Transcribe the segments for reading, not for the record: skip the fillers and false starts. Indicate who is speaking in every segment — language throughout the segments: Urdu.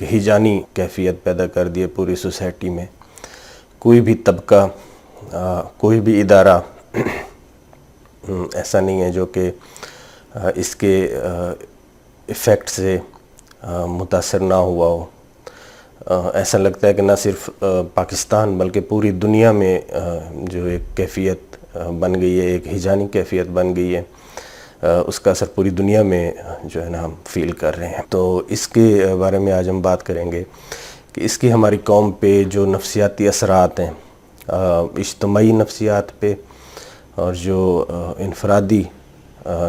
Speaker 1: ہیجانی کیفیت پیدا کر دی ہے پوری سوسائٹی میں. کوئی بھی طبقہ، کوئی بھی ادارہ ایسا نہیں ہے جو کہ اس کے ایفیکٹ سے متاثر نہ ہوا ہو. ایسا لگتا ہے کہ نہ صرف پاکستان بلکہ پوری دنیا میں جو ایک کیفیت بن گئی ہے، ایک ہیجانی کیفیت بن گئی ہے، اس کا اثر پوری دنیا میں جو ہے نا ہم فیل کر رہے ہیں. تو اس کے بارے میں آج ہم بات کریں گے کہ اس کی ہماری قوم پہ جو نفسیاتی اثرات ہیں، اجتماعی نفسیات پہ اور جو انفرادی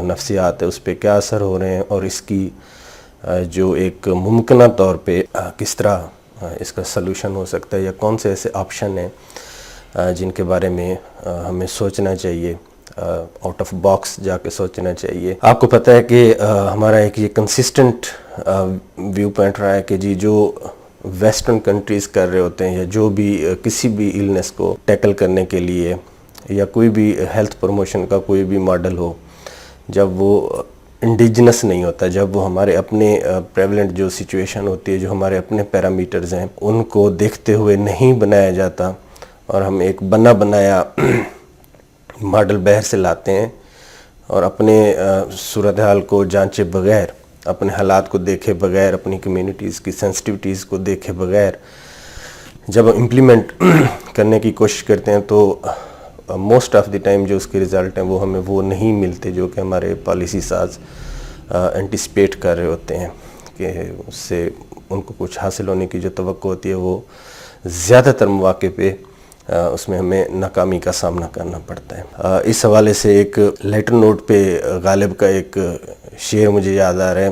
Speaker 1: نفسیات ہے اس پہ کیا اثر ہو رہے ہیں، اور اس کی جو ایک ممکنہ طور پہ کس طرح اس کا سلوشن ہو سکتا ہے، یا کون سے ایسے آپشن ہیں جن کے بارے میں ہمیں سوچنا چاہیے، آؤٹ آف باکس جا کے سوچنا چاہیے. آپ کو پتہ ہے کہ ہمارا ایک یہ کنسسٹنٹ ویو پوائنٹ رہا ہے کہ جو ویسٹرن کنٹریز کر رہے ہوتے ہیں، یا جو بھی کسی بھی ایلنس کو ٹیکل کرنے کے لیے یا کوئی بھی ہیلتھ پروموشن کا کوئی بھی ماڈل ہو، جب وہ انڈیجنس نہیں ہوتا، جب وہ ہمارے اپنے پریولنٹ جو سچویشن ہوتی ہے، جو ہمارے اپنے پیرامیٹرز ہیں، ان کو دیکھتے ہوئے نہیں بنایا جاتا، اور ہم ایک بنا بنایا ماڈل باہر سے لاتے ہیں اور اپنے صورتحال کو جانچے بغیر، اپنے حالات کو دیکھے بغیر، اپنی کمیونٹیز کی سینسٹیوٹیز کو دیکھے بغیر جب ہم امپلیمنٹ کرنے کی کوشش کرتے ہیں تو موسٹ آف دی ٹائم جو اس کے رزلٹ ہیں وہ ہمیں وہ نہیں ملتے جو کہ ہمارے پالیسی ساز انٹیسپیٹ کر رہے ہوتے ہیں، کہ اس سے ان کو کچھ حاصل ہونے کی جو توقع ہوتی ہے وہ زیادہ تر مواقع پہ اس میں ہمیں ناکامی کا سامنا کرنا پڑتا ہے. اس حوالے سے ایک لیٹر نوٹ پہ غالب کا ایک شعر مجھے یاد آ رہا ہے: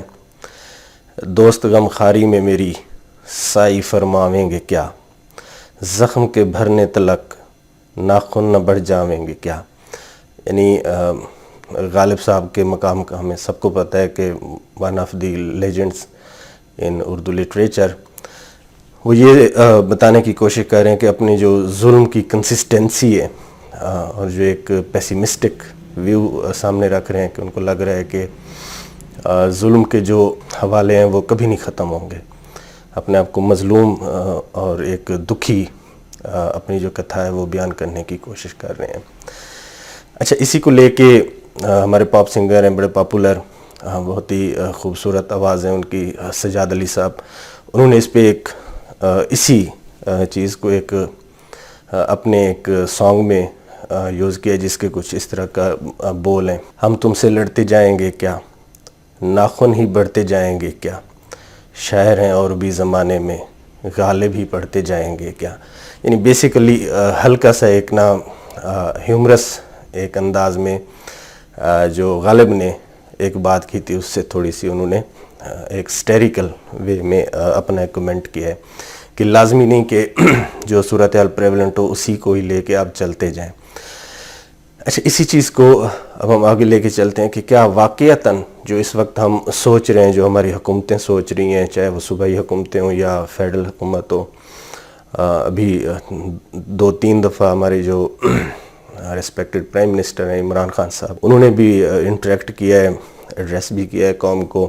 Speaker 1: دوست غم خاری میں میری سائی فرماویں گے کیا، زخم کے بھرنے تلک ناخن نہ بڑھ جاویں گے کیا. یعنی غالب صاحب کے مقام کا ہمیں سب کو پتہ ہے کہ one of the Legendre's in Urdu literature. وہ یہ بتانے کی کوشش کر رہے ہیں کہ اپنے جو ظلم کی کنسسٹنسی ہے، اور جو ایک پیسیمسٹک ویو سامنے رکھ رہے ہیں کہ ان کو لگ رہا ہے کہ ظلم کے جو حوالے ہیں وہ کبھی نہیں ختم ہوں گے. اپنے آپ کو مظلوم اور ایک دکھی اپنی جو کتھا ہے وہ بیان کرنے کی کوشش کر رہے ہیں. اچھا، اسی کو لے کے ہمارے پاپ سنگر ہیں بڑے پاپولر، بہت ہی خوبصورت آواز ہے ان کی، سجاد علی صاحب. انہوں نے اس پہ ایک اسی چیز کو ایک اپنے ایک سانگ میں یوز کیا جس کے کچھ اس طرح کا بول ہیں: ہم تم سے لڑتے جائیں گے کیا، ناخن ہی بڑھتے جائیں گے کیا، شاعر ہیں اور بھی زمانے میں غالب ہی پڑھتے جائیں گے کیا. یعنی بیسیکلی ہلکا سا ایک ہیومرس ایک انداز میں جو غالب نے ایک بات کی تھی اس سے تھوڑی سی انہوں نے ایک سٹیریکل وے میں اپنا ایک کمنٹ کیا ہے کہ لازمی نہیں کہ جو صورتحال پریولنٹ ہو اسی کو ہی لے کے آپ چلتے جائیں. اچھا، اسی چیز کو اب ہم آگے لے کے چلتے ہیں کہ کیا واقعتاً جو اس وقت ہم سوچ رہے ہیں، جو ہماری حکومتیں سوچ رہی ہیں، چاہے وہ صوبائی حکومتیں ہوں یا فیڈرل حکومت ہو. ابھی 2-3 دفعہ ہمارے جو ریسپیکٹڈ پرائم منسٹر ہیں عمران خان صاحب، انہوں نے بھی انٹریکٹ کیا ہے، ایڈریس بھی کیا ہے قوم کو،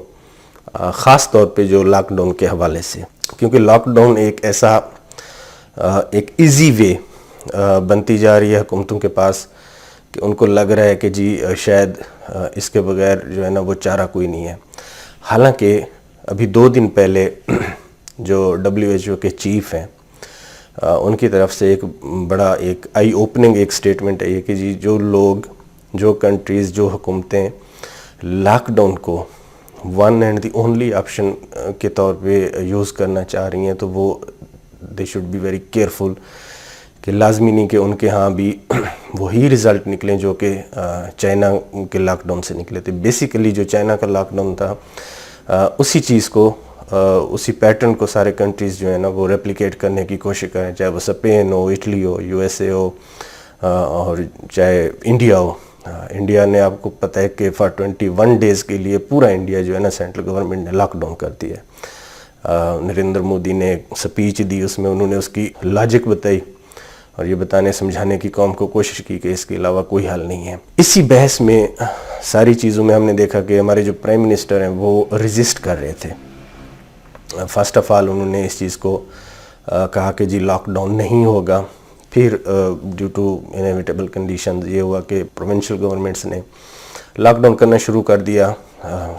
Speaker 1: خاص طور پہ جو لاک ڈاؤن کے حوالے سے. کیونکہ لاک ڈاؤن ایک ایسا ایک ایزی وے بنتی جا رہی ہے حکومتوں کے پاس کہ ان کو لگ رہا ہے کہ شاید اس کے بغیر جو ہے نا وہ چارہ کوئی نہیں ہے. حالانکہ ابھی 2 دن پہلے جو WHO کے چیف ہیں ان کی طرف سے ایک بڑا ایک آئی اوپننگ ایک سٹیٹمنٹ ہے یہ کہ جو لوگ، جو کنٹریز، جو حکومتیں لاک ڈاؤن کو one and the only option کے طور پہ یوز کرنا چاہ رہی ہیں تو وہ they should be very careful کہ لازمی نہیں کہ ان کے ہاں بھی وہی رزلٹ نکلیں جو کہ چائنا کے لاک ڈاؤن سے نکلے تھے. بیسیکلی جو چائنا کا لاک ڈاؤن تھا اسی چیز کو، اسی پیٹرن کو سارے کنٹریز جو ہیں نا وہ ریپلیکیٹ کرنے کی کوشش کریں، چاہے وہ اسپین ہو، اٹلی ہو، USA ہو، اور چاہے انڈیا ہو. انڈیا نے آپ کو پتہ ہے کہ فار 21 ڈیز کے لیے پورا انڈیا جو ہے نا سینٹرل گورنمنٹ نے لاک ڈاؤن کر دیا ہے. نریندر مودی نے سپیچ دی، اس میں انہوں نے اس کی لاجک بتائی اور یہ بتانے سمجھانے کی قوم کو کوشش کی کہ اس کے علاوہ کوئی حل نہیں ہے. اسی بحث میں ساری چیزوں میں ہم نے دیکھا کہ ہمارے جو پرائم منسٹر ہیں وہ ریزسٹ کر رہے تھے. فرسٹ آف آل انہوں نے اس چیز کو کہا کہ جی لاک ڈاؤن نہیں ہوگا. پھر ڈیو ٹو انیویٹیبل کنڈیشنز یہ ہوا کہ پروونشل گورنمنٹس نے لاک ڈاؤن کرنا شروع کر دیا.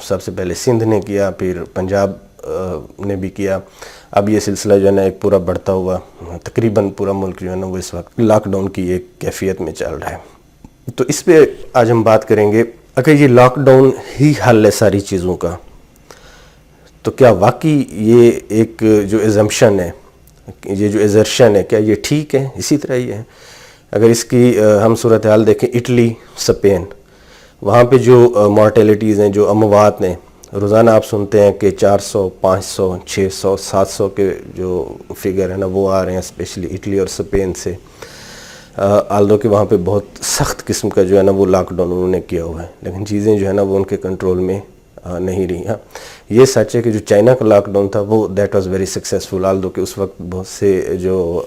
Speaker 1: سب سے پہلے سندھ نے کیا, پھر پنجاب نے بھی کیا. اب یہ سلسلہ جو ہے نا ایک پورا بڑھتا ہوا تقریباً پورا ملک جو ہے نا وہ اس وقت لاک ڈاؤن کی ایک کیفیت میں چل رہا ہے. تو اس پہ آج ہم بات کریں گے, اگر یہ لاک ڈاؤن ہی حل ہے ساری چیزوں کا تو کیا واقعی یہ ایک جو ایزمپشن ہے, یہ جو ایزرشن ہے, کیا یہ ٹھیک ہے؟ اسی طرح ہی ہے. اگر اس کی ہم صورتحال دیکھیں اٹلی, اسپین, وہاں پہ جو مارٹیلٹیز ہیں, جو اموات ہیں, روزانہ آپ سنتے ہیں کہ 400, 500, 600, 700 کے جو فگر ہیں نا وہ آ رہے ہیں اسپیشلی اٹلی اور اسپین سے. آلدو کہ وہاں پہ بہت سخت قسم کا جو ہے نا وہ لاک ڈاؤن انہوں نے کیا ہوا ہے, لیکن چیزیں جو ہے نا وہ ان کے کنٹرول میں نہیں رہی. ہاں یہ سچ ہے کہ جو چائنا کا لاک ڈاؤن تھا وہ دیٹ واز ویری سکسیزفل, آلدو کہ اس وقت بہت سے جو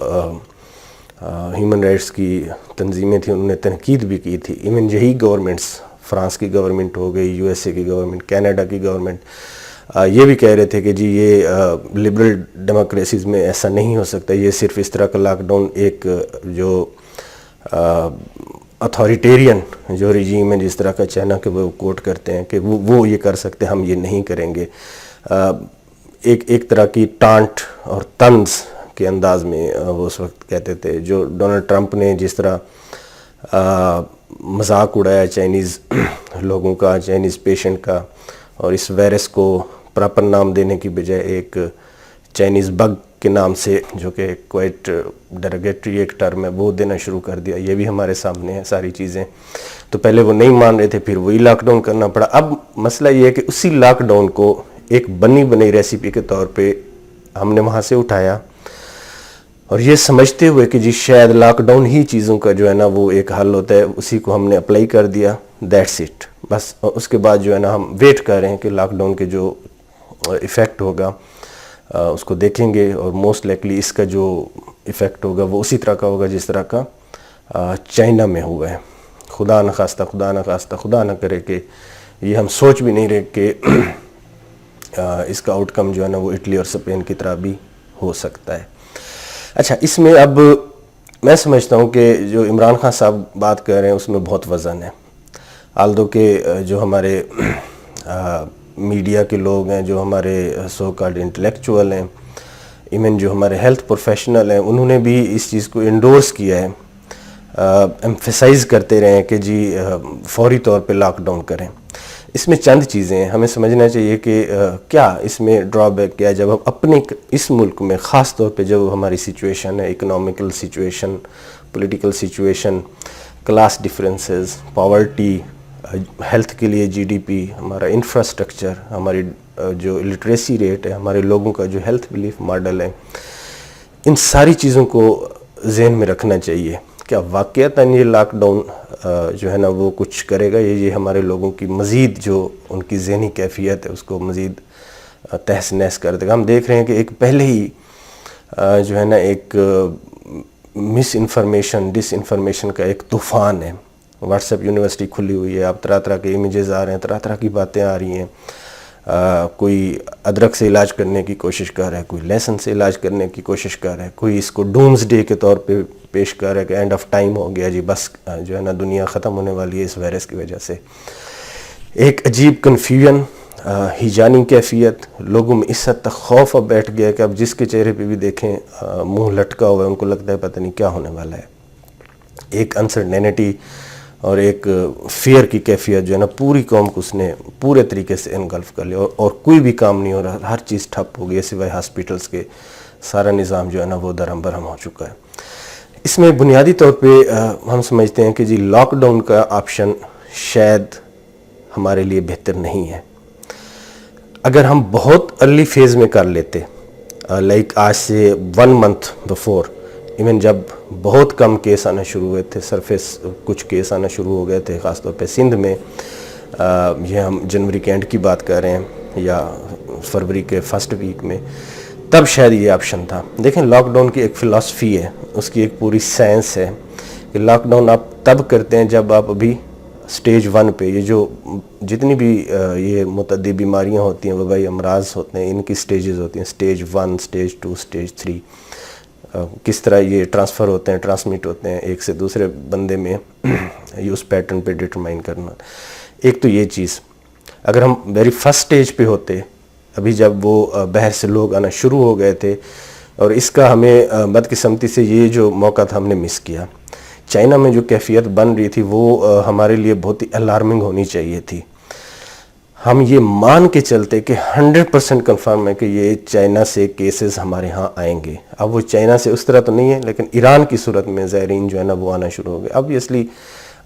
Speaker 1: ہیومن رائٹس کی تنظیمیں تھیں انہوں نے تنقید بھی کی تھی. ایون یہی گورنمنٹس, فرانس کی گورنمنٹ ہو گئی, یو ایس اے کی گورنمنٹ, کینیڈا کی گورنمنٹ, یہ بھی کہہ رہے تھے کہ جی یہ لبرل ڈیموکریسیز میں ایسا نہیں ہو سکتا, یہ صرف اس طرح کا لاک ڈاؤن ایک جو اتھارٹیرین جو رجیم ہے جس طرح کا چائنا کے وہ کوٹ کرتے ہیں کہ وہ یہ کر سکتے, ہم یہ نہیں کریں گے. ایک طرح کی ٹانٹ اور طنز کے انداز میں وہ اس وقت کہتے تھے. جو ڈونلڈ ٹرمپ نے جس طرح مذاق اڑایا چائنیز لوگوں کا, چائنیز پیشنٹ کا, اور اس وائرس کو پراپر نام دینے کی بجائے ایک چائنیز بگ کے نام سے, جو کہ کوائٹ ڈیروگیٹری ایک ٹرم ہے, وہ دینا شروع کر دیا. یہ بھی ہمارے سامنے ہے ساری چیزیں. تو پہلے وہ نہیں مان رہے تھے, پھر وہی لاک ڈاؤن کرنا پڑا. اب مسئلہ یہ ہے کہ اسی لاک ڈاؤن کو ایک بنی بنی ریسیپی کے طور پہ ہم نے وہاں سے اٹھایا, اور یہ سمجھتے ہوئے کہ جی شاید لاک ڈاؤن ہی چیزوں کا جو ہے نا وہ ایک حل ہوتا ہے, اسی کو ہم نے اپلائی کر دیا, دیٹس اٹ بس. اس کے بعد جو ہے نا ہم ویٹ کر رہے ہیں کہ لاک ڈاؤن کے جو ایفیکٹ ہوگا اس کو دیکھیں گے, اور موسٹ لیکلی اس کا جو ایفیکٹ ہوگا وہ اسی طرح کا ہوگا جس طرح کا چائنا میں ہوا ہے. خدا نہ کرے کہ یہ ہم سوچ بھی نہیں رہے کہ اس کا آؤٹ کم جو ہے نا وہ اٹلی اور اسپین کی طرح بھی ہو سکتا ہے. اچھا, اس میں اب میں سمجھتا ہوں کہ جو عمران خان صاحب بات کر رہے ہیں اس میں بہت وزن ہے. آلدو کہ جو ہمارے میڈیا کے لوگ ہیں, جو ہمارے سو کالڈ انٹلیکچوئل ہیں, ایون جو ہمارے ہیلتھ پروفیشنل ہیں, انہوں نے بھی اس چیز کو انڈورس کیا ہے, ایمفیسائز کرتے رہے ہیں کہ جی فوری طور پہ لاک ڈاؤن کریں. اس میں چند چیزیں ہیں, ہمیں سمجھنا چاہیے کہ کیا اس میں ڈرا بیک کیا ہے. جب ہم اپنے اس ملک میں خاص طور پہ جب ہماری سچویشن ہے, economical situation, political situation, class differences, poverty, health کے لیے جی ڈی پی, ہمارا انفراسٹرکچر, ہماری جو لٹریسی ریٹ ہے, ہمارے لوگوں کا جو ہیلتھ بلیف ماڈل ہے, ان ساری چیزوں کو ذہن میں رکھنا چاہیے. کیا واقعتاً یہ لاک ڈاؤن جو ہے نا وہ کچھ کرے گا, یہ ہمارے لوگوں کی مزید جو ان کی ذہنی کیفیت ہے اس کو مزید تہس نہس کر دے گا. ہم دیکھ رہے ہیں کہ ایک پہلے ہی جو ہے نا ایک مس انفارمیشن, ڈس انفارمیشن کا ایک طوفان ہے. واٹس ایپ یونیورسٹی کھلی ہوئی ہے, اب طرح طرح کے امیجز آ رہے ہیں, طرح طرح کی باتیں آ رہی ہیں. کوئی ادرک سے علاج کرنے کی کوشش کر رہا ہے, کوئی لہسن سے علاج کرنے کی کوشش کر رہا ہے, کوئی اس کو ڈومز ڈے کے طور پہ پیش کر رہا ہے کہ اینڈ آف ٹائم ہو گیا جی, بس جو ہے نا دنیا ختم ہونے والی ہے اس وائرس کی وجہ سے. ایک عجیب کنفیوژن, ہیجانی کیفیت, لوگوں میں اس حد تک خوف اب بیٹھ گیا کہ اب جس کے چہرے پہ بھی دیکھیں منہ لٹکا ہوا ہے, ان کو لگتا ہے پتہ نہیں کیا ہونے والا ہے. ایک انسرٹینٹی اور ایک فیئر کی کیفیت جو ہے نا پوری قوم کو اس نے پورے طریقے سے انگلف کر لیا, اور کوئی بھی کام نہیں ہو رہا, ہر چیز ٹھپ ہو گئی ہے سوائے ہاسپیٹلز کے. سارا نظام جو ہے نا وہ درہم برہم ہو چکا ہے. اس میں بنیادی طور پہ ہم سمجھتے ہیں کہ جی لاک ڈاؤن کا آپشن شاید ہمارے لیے بہتر نہیں ہے. اگر ہم بہت ارلی فیز میں کر لیتے, لائک آج سے 1 month بفور, ایون جب بہت کم کیس آنا شروع ہوئے تھے, سرفیس کچھ کیس آنا شروع ہو گئے تھے, خاص طور پہ سندھ میں, یہ ہم جنوری کے اینڈ کی بات کر رہے ہیں یا فروری کے فرسٹ ویک میں, تب شاید یہ آپشن تھا. دیکھیں لاک ڈاؤن کی ایک فلاسفی ہے, اس کی ایک پوری سائنس ہے کہ لاک ڈاؤن آپ تب کرتے ہیں جب آپ ابھی سٹیج 1 پہ یہ جو جتنی بھی یہ متعدی بیماریاں ہوتی ہیں، وبائی امراض ہوتے ہیں، ان کی سٹیجز ہوتی ہیں، سٹیج 1، سٹیج 2، سٹیج 3، کس طرح یہ ٹرانسفر ہوتے ہیں، ٹرانسمٹ ہوتے ہیں ایک سے دوسرے بندے میں، یہ اس پیٹرن پہ ڈٹرمائن کرنا. ایک تو یہ چیز، اگر ہم ویری فرسٹ سٹیج پہ ہوتے، ابھی جب وہ باہر سے لوگ آنا شروع ہو گئے تھے، اور اس کا ہمیں بدقسمتی سے یہ جو موقع تھا ہم نے مس کیا. چائنا میں جو کیفیت بن رہی تھی وہ ہمارے لیے بہت ہی الارمنگ ہونی چاہیے تھی. ہم یہ مان کے چلتے کہ 100% کنفرم ہے کہ یہ چائنا سے کیسز ہمارے ہاں آئیں گے. اب وہ چائنا سے اس طرح تو نہیں ہے، لیکن ایران کی صورت میں زائرین جو ہے نا وہ آنا شروع ہو گئے. obviously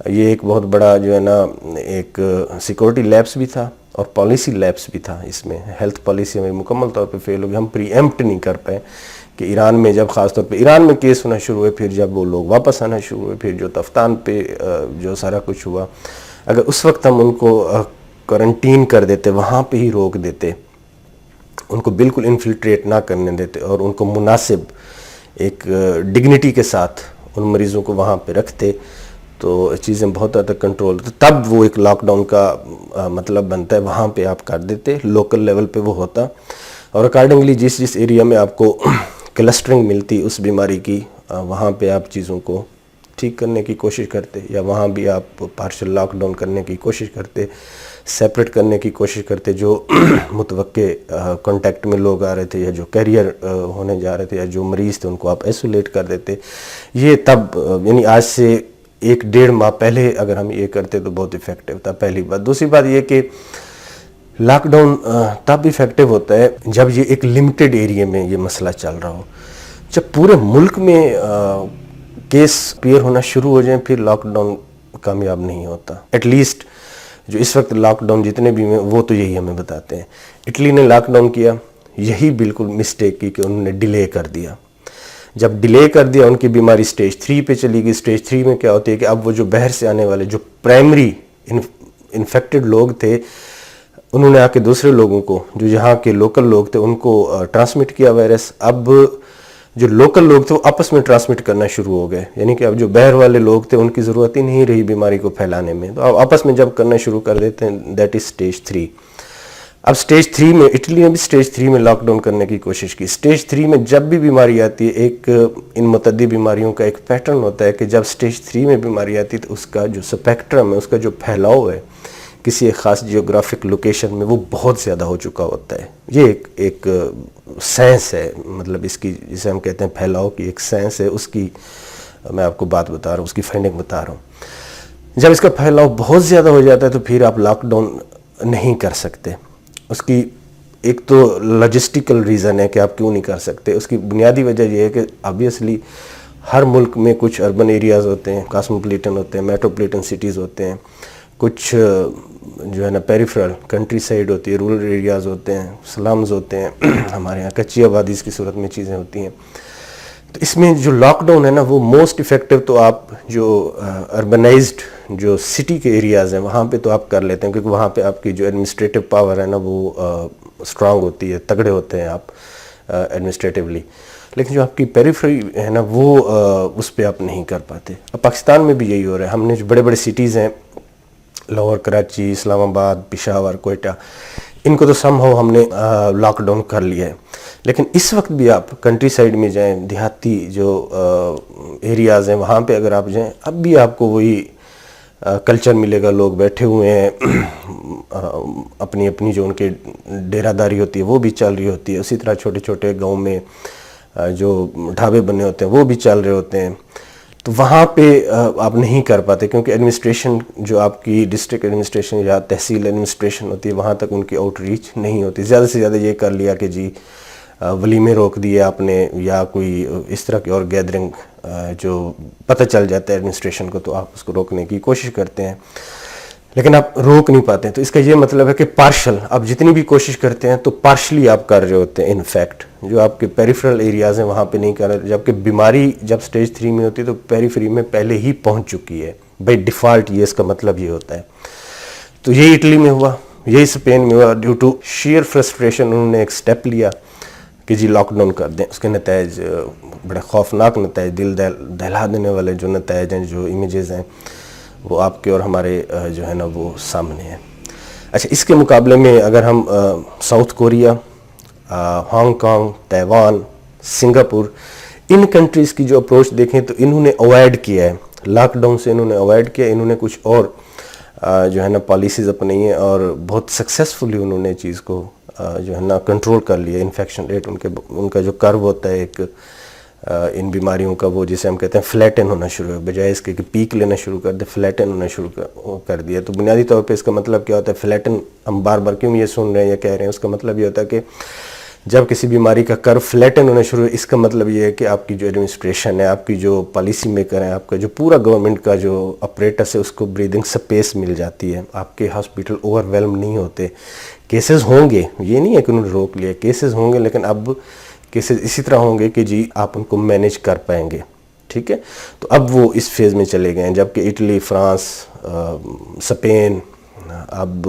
Speaker 1: یہ ایک بہت بڑا جو ہے نا ایک سیکورٹی لیپس بھی تھا اور پالیسی لیپس بھی تھا. اس میں ہیلتھ پالیسی ہمیں مکمل طور پہ فیل ہو گئی. ہم پری ایمپٹ نہیں کر پائے کہ ایران میں جب خاص طور پہ ایران میں کیس ہونا شروع ہوئے، پھر جب وہ لوگ واپس آنا شروع ہوئے، پھر جو تفتان پہ جو سارا کچھ ہوا، اگر اس وقت ہم ان کو کوارنٹین کر دیتے، وہاں پہ ہی روک دیتے، ان کو بالکل انفلٹریٹ نہ کرنے دیتے اور ان کو مناسب ایک ڈگنیٹی کے ساتھ ان مریضوں کو وہاں پہ رکھتے، تو چیزیں بہت حد تک کنٹرول ہوتی. تب وہ ایک لاک ڈاؤن کا مطلب بنتا ہے، وہاں پہ آپ کر دیتے، لوکل لیول پہ وہ ہوتا، اور اکارڈنگلی جس ایریا میں آپ کو کلسٹرنگ ملتی اس بیماری کی، وہاں پہ آپ چیزوں کو ٹھیک کرنے کی کوشش کرتے، یا وہاں بھی آپ پارشل لاک ڈاؤن کرنے کی کوشش کرتے، سیپریٹ کرنے کی کوشش کرتے جو متوقع کانٹیکٹ میں لوگ آ رہے تھے، یا جو کیریئر ہونے جا رہے تھے، یا جو مریض تھے ان کو آپ ایسولیٹ کر دیتے. یہ تب یعنی آج سے 1-1.5 ماہ پہلے اگر ہم یہ کرتے تو بہت افیکٹو تھا. پہلی بات. دوسری بات یہ کہ لاک ڈاؤن تب افیکٹو ہوتا ہے جب یہ ایک لمیٹڈ ایریا میں یہ مسئلہ چل رہا ہو. جب پورے ملک میں کیس اپیئر ہونا شروع ہو جائیں پھر لاک ڈاؤن کامیاب نہیں ہوتا. ایٹ لیسٹ جو اس وقت لاک ڈاؤن جتنے بھی ہیں وہ تو یہی ہمیں بتاتے ہیں. اٹلی نے لاک ڈاؤن کیا، یہی بالکل مسٹیک کی کہ انہوں نے ڈیلے کر دیا. جب ڈیلے کر دیا ان کی بیماری سٹیج 3 پہ چلی گئی. سٹیج 3 میں کیا ہوتی ہے کہ اب وہ جو باہر سے آنے والے جو پرائمری انفیکٹڈ لوگ تھے، انہوں نے آ کے دوسرے لوگوں کو، جو یہاں کے لوکل لوگ تھے، ان کو ٹرانسمٹ کیا وائرس. اب جو لوکل لوگ تھے وہ آپس میں ٹرانسمٹ کرنا شروع ہو گئے، یعنی کہ اب جو باہر والے لوگ تھے ان کی ضرورت ہی نہیں رہی بیماری کو پھیلانے میں، تو اب آپس میں جب کرنا شروع کر دیتے ہیں، دیٹ از سٹیج 3. اب سٹیج 3 میں اٹلی نے بھی سٹیج 3 میں لاک ڈاؤن کرنے کی کوشش کی. سٹیج 3 میں جب بھی بیماری آتی ہے، ایک ان متعدی بیماریوں کا ایک پیٹرن ہوتا ہے کہ جب سٹیج 3 میں بیماری آتی ہے تو اس کا جو سپیکٹرم ہے، اس کا جو پھیلاؤ ہے کسی ایک خاص جیوگرافک لوکیشن میں، وہ بہت زیادہ ہو چکا ہوتا ہے. یہ ایک سائنس ہے، مطلب اس کی جسے ہم کہتے ہیں پھیلاؤ کی ایک سائنس ہے. اس کی میں آپ کو بات بتا رہا ہوں، اس کی فائنڈنگ بتا رہا ہوں. جب اس کا پھیلاؤ بہت زیادہ ہو جاتا ہے تو پھر آپ لاک ڈاؤن نہیں کر سکتے. اس کی ایک تو لاجسٹیکل ریزن ہے کہ آپ کیوں نہیں کر سکتے. اس کی بنیادی وجہ یہ ہے کہ آبویسلی ہر ملک میں کچھ اربن ایریاز ہوتے ہیں، کاسموپولیٹن ہوتے ہیں، میٹروپولیٹن سٹیز ہوتے ہیں، کچھ جو ہے نا پیریفرل کنٹری سائڈ ہوتی ہے، رورل ایریاز ہوتے ہیں، سلمز ہوتے ہیں، ہمارے یہاں کچی آبادیز کی صورت میں چیزیں ہوتی ہیں. تو اس میں جو لاک ڈاؤن ہے نا وہ موسٹ افیکٹو تو آپ جو اربنائزڈ جو سٹی کے ایریاز ہیں وہاں پہ تو آپ کر لیتے ہیں، کیونکہ وہاں پہ آپ کی جو ایڈمنسٹریٹو پاور ہے نا وہ اسٹرانگ ہوتی ہے، تگڑے ہوتے ہیں آپ ایڈمنسٹریٹولی. لیکن جو آپ کی پیریفری ہے نا وہ اس پہ آپ نہیں کر پاتے. اب پاکستان میں بھی یہی ہو رہا ہے. ہم نے جو بڑے بڑے سٹیز ہیں، لاہور، کراچی، اسلام آباد، پشاور، کوئٹہ، ان کو تو سم ہاؤ ہم نے لاک ڈاؤن کر لیا ہے. لیکن اس وقت بھی آپ کنٹری سائڈ میں جائیں، دیہاتی جو ایریاز ہیں وہاں پہ اگر آپ جائیں، اب بھی آپ کو وہی کلچر ملے گا. لوگ بیٹھے ہوئے ہیں، اپنی اپنی جو ان کے ڈیرہ داری ہوتی ہے وہ بھی چل رہی ہوتی ہے. اسی طرح چھوٹے چھوٹے گاؤں میں جو ڈھابے بنے ہوتے ہیں وہ بھی چل رہے ہوتے ہیں. تو وہاں پہ آپ نہیں کر پاتے کیونکہ ایڈمنسٹریشن جو آپ کی ڈسٹرکٹ ایڈمنسٹریشن یا تحصیل ایڈمنسٹریشن ہوتی ہے وہاں تک ان کی آؤٹ ریچ نہیں ہوتی. زیادہ سے زیادہ یہ کر لیا کہ جی ولیمے روک دیے آپ نے، یا کوئی اس طرح کی اور گیدرنگ جو پتہ چل جاتا ہے ایڈمنسٹریشن کو تو آپ اس کو روکنے کی کوشش کرتے ہیں، لیکن آپ روک نہیں پاتے ہیں. تو اس کا یہ مطلب ہے کہ پارشل آپ جتنی بھی کوشش کرتے ہیں تو پارشلی آپ کر رہے ہوتے ہیں. انفیکٹ جو آپ کے پیریفرل ایریاز ہیں وہاں پہ نہیں کر رہے، جبکہ بیماری جب سٹیج 3 میں ہوتی ہے تو پیریفری میں پہلے ہی پہنچ چکی ہے بائی ڈیفالٹ. یہ اس کا مطلب یہ ہوتا ہے. تو یہی اٹلی میں ہوا، یہی اسپین میں ہوا. ڈیو ٹو شیئر فرسٹریشن انہوں نے ایک سٹیپ لیا کہ جی لاک ڈاؤن کر دیں. اس کے نتائج بڑے خوفناک نتائج، دل دہلا دینے والے جو نتائج ہیں، جو امیجز ہیں وہ آپ کے اور ہمارے جو ہے نا وہ سامنے ہیں. اچھا, اس کے مقابلے میں اگر ہم south Korea, Hong Kong, Taiwan, Singapore, ان کنٹریز کی جو اپروچ دیکھیں تو انہوں نے اوائڈ کیا ہے, لاک ڈاؤن سے انہوں نے اوائڈ کیا, انہوں نے کچھ اور جو ہے نا پالیسیز اپنائی ہیں اور بہت سکسیسفلی انہوں نے چیز کو جو ہے نا کنٹرول کر لیا. انفیکشن ریٹ ان کا جو کرو ہوتا ہے ایک ان بیماریوں کا, وہ جسے ہم کہتے ہیں فلیٹن ہونا شروع ہے, بجائے اس کے کہ پیک لینا شروع کر دے فلیٹن ہونا شروع کر دیا. تو بنیادی طور پہ اس کا مطلب کیا ہوتا ہے, فلیٹن ہم بار بار کیوں یہ سن رہے ہیں یا کہہ رہے ہیں, اس کا مطلب یہ ہوتا ہے کہ جب کسی بیماری کا کرو فلیٹن ہونا شروع ہے, اس کا مطلب یہ ہے کہ آپ کی جو ایڈمنسٹریشن ہے, آپ کی جو پالیسی میکر ہیں, آپ کا جو پورا گورنمنٹ کا جو اپریٹس ہے, اس کو بریدنگ سپیس مل جاتی ہے, آپ کے ہاسپٹل اوور ویلم نہیں ہوتے. کیسز ہوں گے, یہ نہیں ہے کہ انہوں نے روک لیا, کیسز ہوں گے, لیکن اب کیسز اسی طرح ہوں گے کہ جی آپ ان کو مینیج کر پائیں گے. ٹھیک ہے, تو اب وہ اس فیز میں چلے گئے ہیں, جبکہ اٹلی, فرانس, اسپین, اب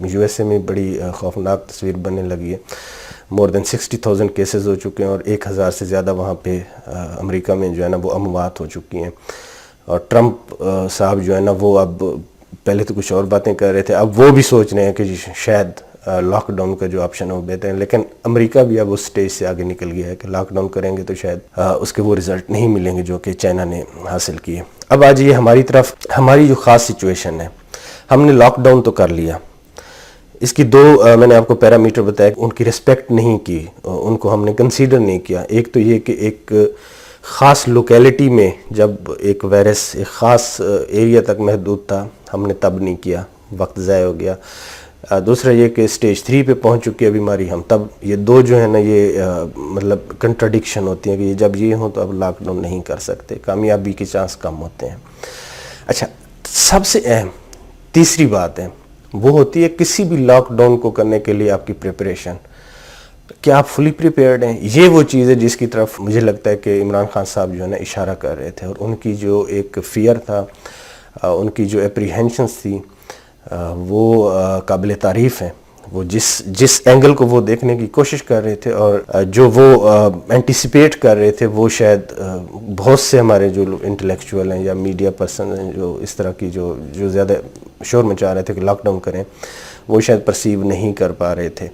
Speaker 1: یو ایس اے میں بڑی خوفناک تصویر بننے لگی ہے. مور دین 60,000 کیسز ہو چکے ہیں اور 1,000 سے زیادہ وہاں پہ امریکہ میں جو ہے نا وہ اموات ہو چکی ہیں. اور ٹرمپ صاحب جو ہے نا وہ اب پہلے تو کچھ اور باتیں کر رہے تھے, اب وہ بھی سوچ رہے ہیں کہ شاید لاک ڈاؤن کا جو آپشن ہے وہ بہتر ہے, لیکن امریکہ بھی اب اس سٹیج سے آگے نکل گیا ہے کہ لاک ڈاؤن کریں گے تو شاید اس کے وہ رزلٹ نہیں ملیں گے جو کہ چائنا نے حاصل کیے. اب آج یہ ہماری طرف, ہماری جو خاص سچویشن ہے, ہم نے لاک ڈاؤن تو کر لیا, اس کی دو میں نے آپ کو پیرامیٹر بتایا کہ ان کی رسپیکٹ نہیں کی, ان کو ہم نے کنسیڈر نہیں کیا. ایک تو یہ کہ ایک خاص لوکیلٹی میں جب ایک وائرس ایک خاص ایریا تک محدود تھا, ہم نے تب نہیں کیا, وقت ضائع ہو گیا. دوسرا یہ کہ سٹیج 3 پہ پہنچ چکی ہے بیماری, ہم تب, یہ دو جو ہے نا یہ مطلب کنٹراڈکشن ہوتی ہیں کہ یہ جب یہ ہوں تو اب لاک ڈاؤن نہیں کر سکتے, کامیابی کے چانس کم ہوتے ہیں. اچھا, سب سے اہم تیسری بات ہے وہ ہوتی ہے کسی بھی لاک ڈاؤن کو کرنے کے لیے آپ کی پریپریشن, کیا آپ فلی پریپیئرڈ ہیں. یہ وہ چیز ہے جس کی طرف مجھے لگتا ہے کہ عمران خان صاحب جو ہے نا اشارہ کر رہے تھے, اور ان کی جو ایک فیئر تھا, ان کی جو اپریہینشنس تھی, وہ قابل تعریف ہیں. وہ جس اینگل کو وہ دیکھنے کی کوشش کر رہے تھے اور جو وہ اینٹیسپیٹ کر رہے تھے, وہ شاید بہت سے ہمارے جو انٹلیکچوئل ہیں یا میڈیا پرسن ہیں جو اس طرح کی جو زیادہ شور مچا رہے تھے کہ لاک ڈاؤن کریں, وہ شاید پرسیو نہیں کر پا رہے تھے.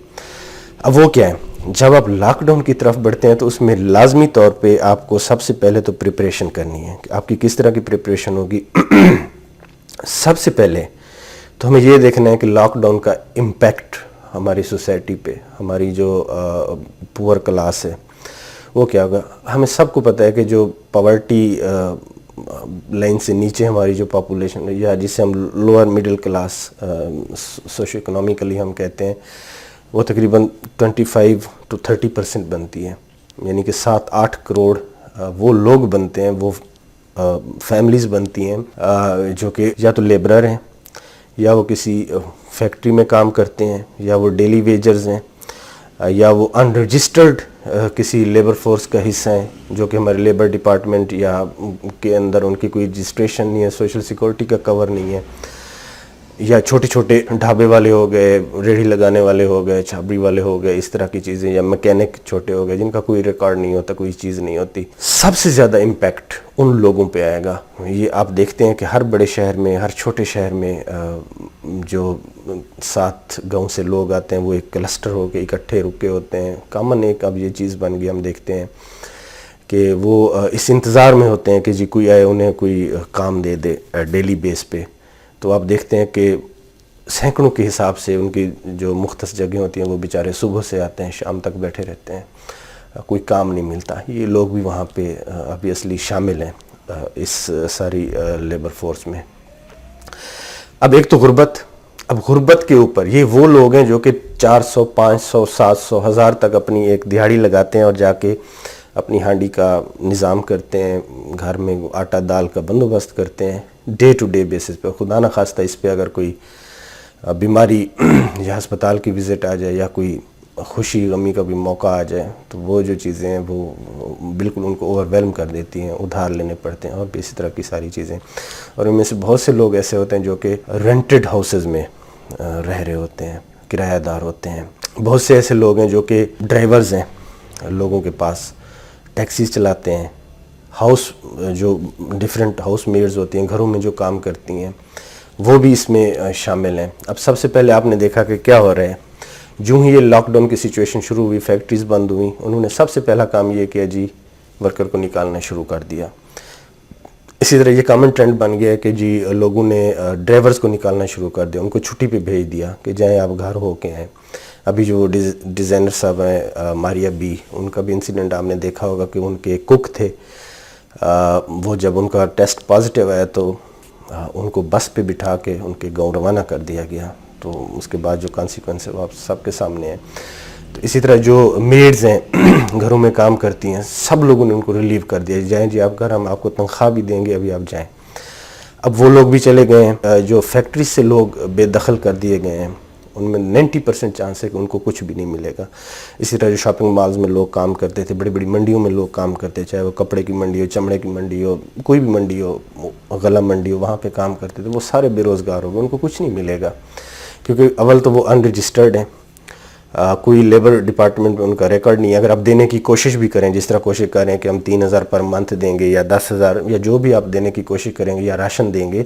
Speaker 1: اب وہ کیا ہے, جب آپ لاک ڈاؤن کی طرف بڑھتے ہیں تو اس میں لازمی طور پہ آپ کو سب سے پہلے تو پریپریشن کرنی ہے. کہ آپ کی کس طرح کی پریپریشن ہوگی. سب سے پہلے تو ہمیں یہ دیکھنا ہے کہ لاک ڈاؤن کا امپیکٹ ہماری سوسائٹی پہ, ہماری جو پور کلاس ہے وہ کیا ہوگا. ہمیں سب کو پتہ ہے کہ جو پاورٹی لائن سے نیچے ہماری جو پاپولیشن ہے, یا جسے ہم lower middle class socio economically ہم کہتے ہیں, وہ تقریباً 25 to 30% بنتی ہے. یعنی کہ 7-8 کروڑ وہ لوگ بنتے ہیں, وہ فیملیز بنتی ہیں جو کہ یا تو لیبرر ہیں, یا وہ کسی فیکٹری میں کام کرتے ہیں, یا وہ ڈیلی ویجرز ہیں, یا وہ ان رجسٹرڈ کسی لیبر فورس کا حصہ ہیں جو کہ ہمارے لیبر ڈپارٹمنٹ یا کے اندر ان کی کوئی رجسٹریشن نہیں ہے, سوشل سیکورٹی کا کور نہیں ہے. یا چھوٹے چھوٹے ڈھابے والے ہو گئے, ریڑھی لگانے والے ہو گئے, چھابری والے ہو گئے, اس طرح کی چیزیں, یا میکینک چھوٹے ہو گئے جن کا کوئی ریکارڈ نہیں ہوتا, کوئی چیز نہیں ہوتی. سب سے زیادہ امپیکٹ ان لوگوں پہ آئے گا. یہ آپ دیکھتے ہیں کہ ہر بڑے شہر میں, ہر چھوٹے شہر میں جو 7 گاؤں سے لوگ آتے ہیں وہ ایک کلسٹر ہو کے اکٹھے رکے ہوتے ہیں. کامن ایک اب یہ چیز بن گئی, ہم دیکھتے ہیں کہ وہ اس انتظار میں ہوتے ہیں کہ جی کوئی آئے انہیں کوئی کام دے دے ڈیلی بیس پہ. تو آپ دیکھتے ہیں کہ سینکڑوں کے حساب سے ان کی جو مختص جگہیں ہوتی ہیں وہ بیچارے صبح سے آتے ہیں, شام تک بیٹھے رہتے ہیں, کوئی کام نہیں ملتا. یہ لوگ بھی وہاں پہ obviously شامل ہیں اس ساری لیبر فورس میں. اب ایک تو غربت, اب غربت کے اوپر یہ وہ لوگ ہیں جو کہ 400, 500, 700, 1000 تک اپنی ایک دہاڑی لگاتے ہیں اور جا کے اپنی ہانڈی کا نظام کرتے ہیں, گھر میں آٹا دال کا بندوبست کرتے ہیں ڈے ٹو ڈے بیسس پہ. خدا نہ خواستہ اس پہ اگر کوئی بیماری یا ہسپتال کی وزٹ آ جائے یا کوئی خوشی غمی کا بھی موقع آ جائے تو وہ جو چیزیں ہیں وہ بالکل ان کو اوور ویلم کر دیتی ہیں, ادھار لینے پڑتے ہیں اور بھی اسی طرح کی ساری چیزیں. اور ان میں سے بہت سے لوگ ایسے ہوتے ہیں جو کہ رینٹڈ ہاؤسز میں رہ رہے ہوتے ہیں, کرایہ دار ہوتے ہیں. بہت سے ایسے لوگ ہیں جو کہ ڈرائیورز ہیں, لوگوں کے پاس ٹیکسیز چلاتے ہیں, ہاؤس جو ڈفرینٹ ہاؤس میڈز ہوتی ہیں, گھروں میں جو کام کرتی ہیں, وہ بھی اس میں شامل ہیں. اب سب سے پہلے آپ نے دیکھا کہ کیا ہو رہا ہے, جو ہی یہ لاک ڈاؤن کی سچویشن شروع ہوئی, فیکٹریز بند ہوئیں, انہوں نے سب سے پہلا کام یہ کیا جی ورکر کو نکالنا شروع کر دیا. اسی طرح یہ کامن ٹرینڈ بن گیا ہے کہ جی لوگوں نے ڈرائیورز کو نکالنا شروع کر دیا, ان کو چھٹی پہ بھیج دیا کہ جائیں آپ گھر ہو کے آئیں. ابھی جو ڈیزائنر صاحب ہیں ماریا بی, ان کا بھی انسیڈنٹ آپ نے دیکھا ہوگا کہ ان کے کوک تھے, وہ جب ان کا ٹیسٹ پازیٹیو آیا تو ان کو بس پہ بٹھا کے ان کے گاؤں روانہ کر دیا گیا. تو اس کے بعد جو کانسیکوینس ہے وہ آپ سب کے سامنے ہیں. تو اسی طرح جو میڈز ہیں گھروں میں کام کرتی ہیں, سب لوگوں نے ان کو ریلیو کر دیا, جائیں جی آپ گھر, ہم آپ کو تنخواہ بھی دیں گے, ابھی آپ جائیں. اب وہ لوگ بھی چلے گئے ہیں. جو فیکٹری سے لوگ بے دخل کر دیے گئے ہیں, ان میں 90% چانس ہے کہ ان کو کچھ بھی نہیں ملے گا. اسی طرح جو شاپنگ مالز میں لوگ کام کرتے تھے, بڑی بڑی منڈیوں میں لوگ کام کرتے, چاہے وہ کپڑے کی منڈی ہو, چمڑے کی منڈی ہو, کوئی بھی منڈی ہو, غلہ منڈی ہو, وہاں پہ کام کرتے تھے, وہ سارے بے روزگار ہو گئے, ان کو کچھ نہیں ملے گا. کیونکہ اول تو وہ ان رجسٹرڈ ہیں, کوئی لیبر ڈپارٹمنٹ میں ان کا ریکارڈ نہیں ہے. اگر آپ دینے کی کوشش بھی کریں, جس طرح کوشش کریں کہ ہم 3,000 پر منتھ دیں گے یا 10,000 یا جو بھی آپ دینے کی کوشش کریں گے یا راشن دیں گے,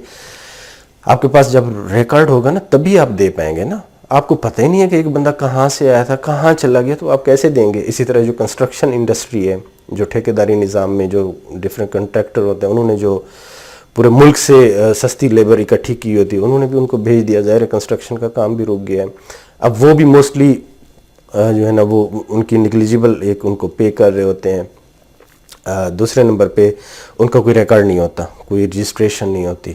Speaker 1: آپ کے پاس جب ریکارڈ ہوگا نا تبھی آپ دے پائیں گے نا. آپ کو پتہ ہی نہیں ہے کہ ایک بندہ کہاں سے آیا تھا, کہاں چلا گیا, تو آپ کیسے دیں گے. اسی طرح جو کنسٹرکشن انڈسٹری ہے, جو ٹھیکیداری نظام میں جو ڈفرینٹ کنٹریکٹر ہوتے ہیں, انہوں نے جو پورے ملک سے سستی لیبر اکٹھی کی ہوتی ہے, انہوں نے بھی ان کو بھیج دیا. ظاہر کنسٹرکشن کا کام بھی رک گیا ہے. اب وہ بھی موسٹلی جو ہے نا وہ ان کی نگلیجیبل ایک ان کو پے کر رہے ہوتے ہیں. دوسرے نمبر پہ ان کا کوئی ریکارڈ نہیں ہوتا, کوئی رجسٹریشن نہیں ہوتی.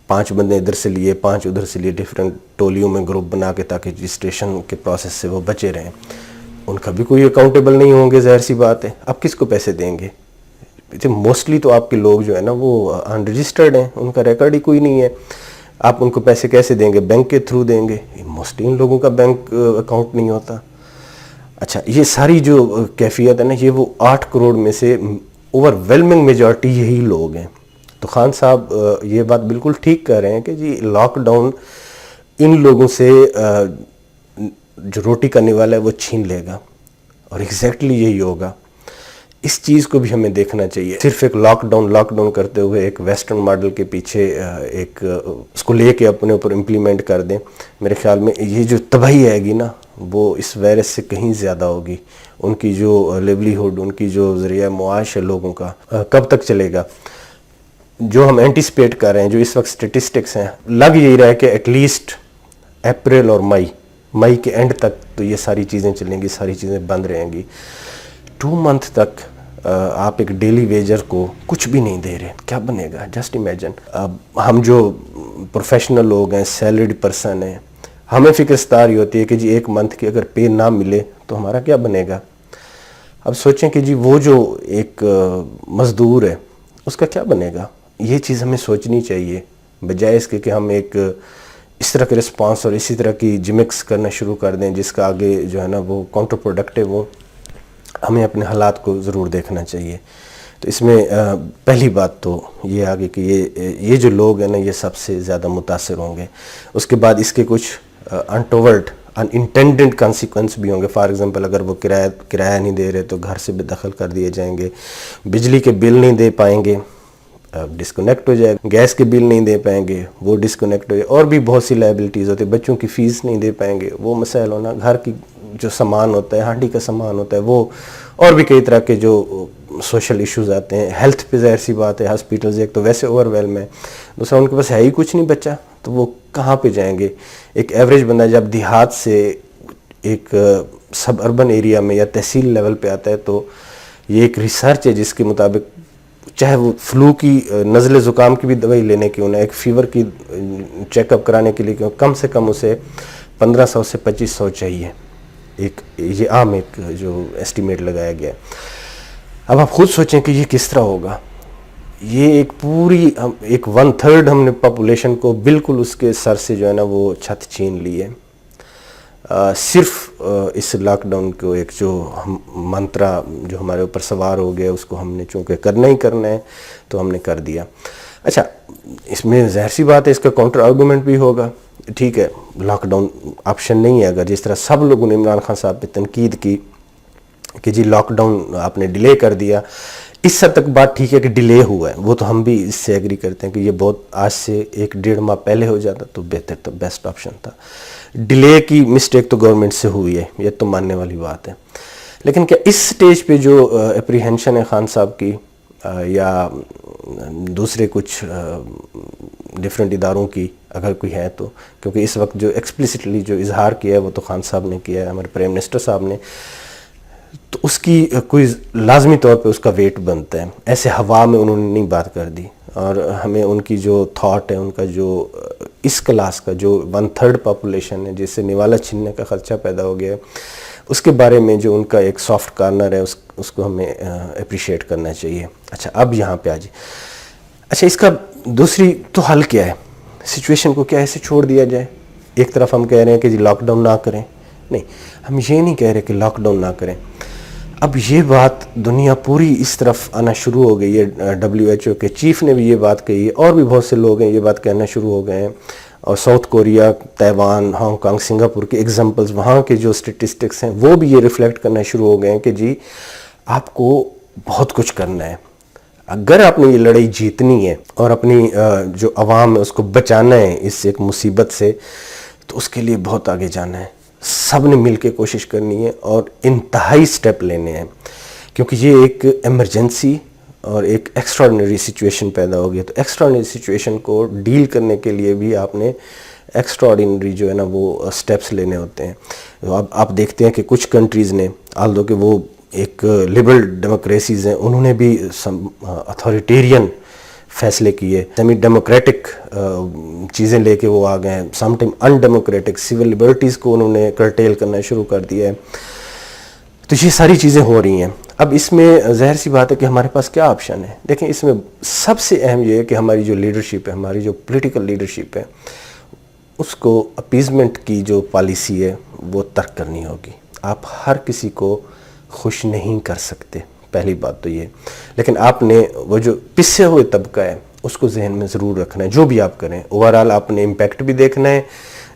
Speaker 1: 5 بندے ادھر سے لیے, 5 ادھر سے لیے, ڈفرینٹ ٹولیوں میں گروپ بنا کے, تاکہ رجسٹریشن کے پروسیس سے وہ بچے رہیں. ان کا بھی کوئی اکاؤنٹیبل نہیں ہوں گے, ظاہر سی بات ہے. اب کس کو پیسے دیں گے؟ موسٹلی تو آپ کے لوگ جو ہے نا وہ ان رجسٹرڈ ہیں, ان کا ریکارڈ ہی کوئی نہیں ہے. آپ ان کو پیسے کیسے دیں گے؟ بینک کے تھرو دیں گے. موسٹلی ان لوگوں کا بینک اکاؤنٹ نہیں ہوتا. اچھا, یہ ساری جو کیفیت ہے نا, یہ وہ 8 کروڑ میں سے اوور ویلمنگ میجارٹی یہی لوگ ہیں. تو خان صاحب یہ بات بالکل ٹھیک کہہ رہے ہیں کہ جی لاک ڈاؤن ان لوگوں سے جو روٹی کرنے والا ہے وہ چھین لے گا, اور ایگزیکٹلی یہی ہوگا. اس چیز کو بھی ہمیں دیکھنا چاہیے. صرف ایک لاک ڈاؤن کرتے ہوئے ایک ویسٹرن ماڈل کے پیچھے ایک اس کو لے کے اپنے اوپر امپلیمنٹ کر دیں, میرے خیال میں یہ جو تباہی آئے گی نا وہ اس وائرس سے کہیں زیادہ ہوگی. ان کی جو لیولیہوڈ, ان کی جو ذریعہ معاش ہے لوگوں کا, کب تک چلے گا. جو ہم اینٹیسپیٹ کر رہے ہیں, جو اس وقت سٹیٹسٹکس ہیں, لگ یہی رہا ہے کہ ایٹ لیسٹ اپریل اور مئی کے اینڈ تک تو یہ ساری چیزیں چلیں گی, ساری چیزیں بند رہیں گی. 2 منتھ تک آپ ایک ڈیلی ویجر کو کچھ بھی نہیں دے رہے, کیا بنے گا؟ Just imagine. ہم جو پروفیشنل لوگ ہیں, سیلریڈ پرسن ہیں, ہمیں فکر ستار ہی ہوتی ہے کہ جی 1 منتھ کی اگر پے نہ ملے تو ہمارا کیا بنے گا. اب سوچیں کہ جی وہ جو ایک مزدور ہے اس کا کیا بنے گا. یہ چیز ہمیں سوچنی چاہیے, بجائے اس کے کہ ہم ایک اس طرح کے رسپانس اور اسی طرح کی جمکس کرنا شروع کر دیں جس کا آگے جو ہے نا وہ کاؤنٹر پروڈکٹیو ہو. ہمیں اپنے حالات کو ضرور دیکھنا چاہیے. تو اس میں پہلی بات تو یہ آگے کہ یہ جو لوگ ہیں نا یہ سب سے زیادہ متاثر ہوں گے. اس کے بعد اس کے کچھ انٹوورڈ انٹینڈنٹ کانسیکوینس بھی ہوں گے. فار ایگزامپل اگر وہ کرایہ نہیں دے رہے تو گھر سے بے دخل کر دیے جائیں گے, بجلی کے بل نہیں دے پائیں گے, ڈسکنیکٹ ہو جائے گا, گیس کے بل نہیں دے پائیں گے, وہ ڈسکنیکٹ ہو جائے, اور بھی بہت سی لائبلٹیز ہوتی ہیں. بچوں کی فیس نہیں دے پائیں گے, وہ مسائل ہونا, گھر کی جو سامان ہوتا ہے, ہانڈی کا سامان ہوتا ہے وہ, اور بھی کئی طرح کے جو سوشل ایشوز آتے ہیں. ہیلتھ پہ ظاہر سی بات ہے, ہاسپیٹلز ایک تو ویسے اوور ویلم ہے, دوسرا ان کے پاس ہے ہی کچھ نہیں بچہ, تو وہ کہاں پہ جائیں گے. ایک ایوریج بندہ جب دیہات سے ایک سب اربن ایریا میں یا تحصیل لیول پہ آتا ہے تو یہ ایک ریسرچ ہے جس کے مطابق چاہے وہ فلو کی, نزلے زکام کی بھی دوائی لینے کیوں نہ, ایک فیور کی چیک اپ کرانے کے لیے کیوں, کم سے کم اسے 1500 سے 2500 چاہیے. ایک یہ عام ایک جو ایسٹیمیٹ لگایا گیا ہے. اب آپ خود سوچیں کہ یہ کس طرح ہوگا. یہ ایک پوری ایک 1/3 ہم نے پاپولیشن کو بالکل اس کے سر سے جو ہے نا وہ چھت چھین لی ہے. صرف اس لاک ڈاؤن کو ایک جو منترا جو ہمارے اوپر سوار ہو گیا اس کو ہم نے چونکہ کرنا ہی کرنا ہے تو ہم نے کر دیا. اچھا, اس میں ظاہر سی بات ہے اس کا کاؤنٹر آرگومنٹ بھی ہوگا. ٹھیک ہے, لاک ڈاؤن آپشن نہیں ہے. اگر جس طرح سب لوگوں نے عمران خان صاحب پہ تنقید کی کہ جی لاک ڈاؤن آپ نے ڈیلے کر دیا، اس حد تک بات ٹھیک ہے کہ ڈیلے ہوا ہے، وہ تو ہم بھی اس سے ایگری کرتے ہیں کہ یہ بہت آج سے 1-1.5 ماہ پہلے ہو جاتا تو بہتر، تو بیسٹ آپشن تھا۔ ڈیلے کی مسٹیک تو گورنمنٹ سے ہوئی ہے، یہ تو ماننے والی بات ہے، لیکن کیا اس سٹیج پہ جو اپریہنشن ہے خان صاحب کی یا دوسرے کچھ ڈیفرنٹ اداروں کی اگر کوئی ہے تو، کیونکہ اس وقت جو ایکسپلیسٹلی جو اظہار کیا ہے وہ تو خان صاحب نے کیا ہے، ہمارے پرائم منسٹر صاحب نے، تو اس کی کوئی لازمی طور پہ اس کا ویٹ بنتا ہے، ایسے ہوا میں انہوں نے نہیں بات کر دی، اور ہمیں ان کی جو تھاٹ ہے، ان کا جو اس کلاس کا جو 1/3 پاپولیشن ہے جس سے نوالا چھیننے کا خدشہ پیدا ہو گیا ہے، اس کے بارے میں جو ان کا ایک سافٹ کارنر ہے اس کو ہمیں اپریشیٹ کرنا چاہیے۔ اچھا اب یہاں پہ آ جائے، اچھا اس کا دوسری تو حل کیا ہے؟ سچویشن کو کیا ایسے چھوڑ دیا جائے؟ ایک طرف ہم کہہ رہے ہیں کہ جی لاک ڈاؤن نہ کریں، نہیں، ہم یہ نہیں کہہ رہے کہ لاک ڈاؤن نہ کریں۔ اب یہ بات دنیا پوری اس طرف آنا شروع ہو گئی ہے، WHO کے چیف نے بھی یہ بات کہی ہے، اور بھی بہت سے لوگ ہیں یہ بات کہنا شروع ہو گئے ہیں، اور south Korea, Taiwan, Hong Kong, Singapore کے ایگزامپلز، وہاں کے جو اسٹیٹسٹکس ہیں وہ بھی یہ ریفلیکٹ کرنا شروع ہو گئے ہیں کہ جی آپ کو بہت کچھ کرنا ہے، اگر آپ نے یہ لڑائی جیتنی ہے اور اپنی جو عوام ہے اس کو بچانا ہے اس ایک مصیبت سے، تو اس کے لیے بہت آگے جانا ہے، سب نے مل کے کوشش کرنی ہے اور انتہائی سٹیپ لینے ہیں، کیونکہ یہ ایک ایمرجنسی اور ایک ایکسٹراڈنری سچویشن پیدا ہو گئی، تو ایکسٹراڈنری سچویشن کو ڈیل کرنے کے لیے بھی آپ نے ایکسٹراڈنری جو ہے نا وہ سٹیپس لینے ہوتے ہیں۔ اب آپ دیکھتے ہیں کہ کچھ کنٹریز نے، آلدو کہ وہ ایک لبرل ڈیموکریسیز ہیں، انہوں نے بھی اتھارٹیرین فیصلے کیے، سیمی ڈیموکریٹک چیزیں لے کے وہ آ گئے ہیں، سم ٹائم ان ڈیموکریٹک سول لبرٹیز کو انہوں نے کرٹیل کرنا شروع کر دیا ہے، تو یہ ساری چیزیں ہو رہی ہیں۔ اب اس میں ظاہر سی بات ہے کہ ہمارے پاس کیا آپشن ہے؟ دیکھیں اس میں سب سے اہم یہ ہے کہ ہماری جو لیڈرشپ ہے، ہماری جو پولیٹیکل لیڈرشپ ہے، اس کو اپیزمنٹ کی جو پالیسی ہے وہ ترک کرنی ہوگی۔ آپ ہر کسی کو خوش نہیں کر سکتے، پہلی بات تو یہ، لیکن آپ نے وہ جو پسے ہوئے طبقہ ہے اس کو ذہن میں ضرور رکھنا ہے، جو بھی آپ کریں اوورآل آپ نے امپیکٹ بھی دیکھنا ہے،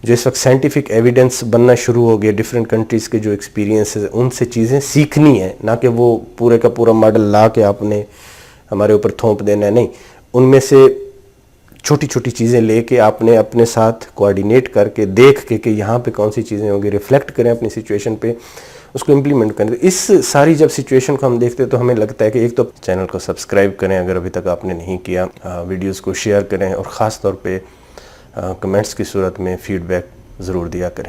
Speaker 1: جو اس وقت سائنٹیفک ایویڈنس بننا شروع ہو گیا ڈیفرنٹ کنٹریز کے جو ایکسپیرینس ہے، ان سے چیزیں سیکھنی ہے، نہ کہ وہ پورے کا پورا ماڈل لا کے آپ نے ہمارے اوپر تھوپ دینا ہے، نہیں، ان میں سے چھوٹی چھوٹی چیزیں لے کے آپ نے اپنے ساتھ کوآرڈینیٹ کر کے دیکھ کے کہ یہاں پہ کون سی چیزیں ہوں گی، ریفلیکٹ کریں اپنی سچویشن پہ، اس کو امپلیمنٹ کریں۔ اس ساری جب سچویشن کو ہم دیکھتے ہیں تو ہمیں لگتا ہے کہ ایک تو چینل کو سبسکرائب کریں اگر ابھی تک آپ نے نہیں کیا، ویڈیوز کو شیئر کریں، اور خاص طور پہ کمنٹس کی صورت میں فیڈ بیک ضرور دیا کریں۔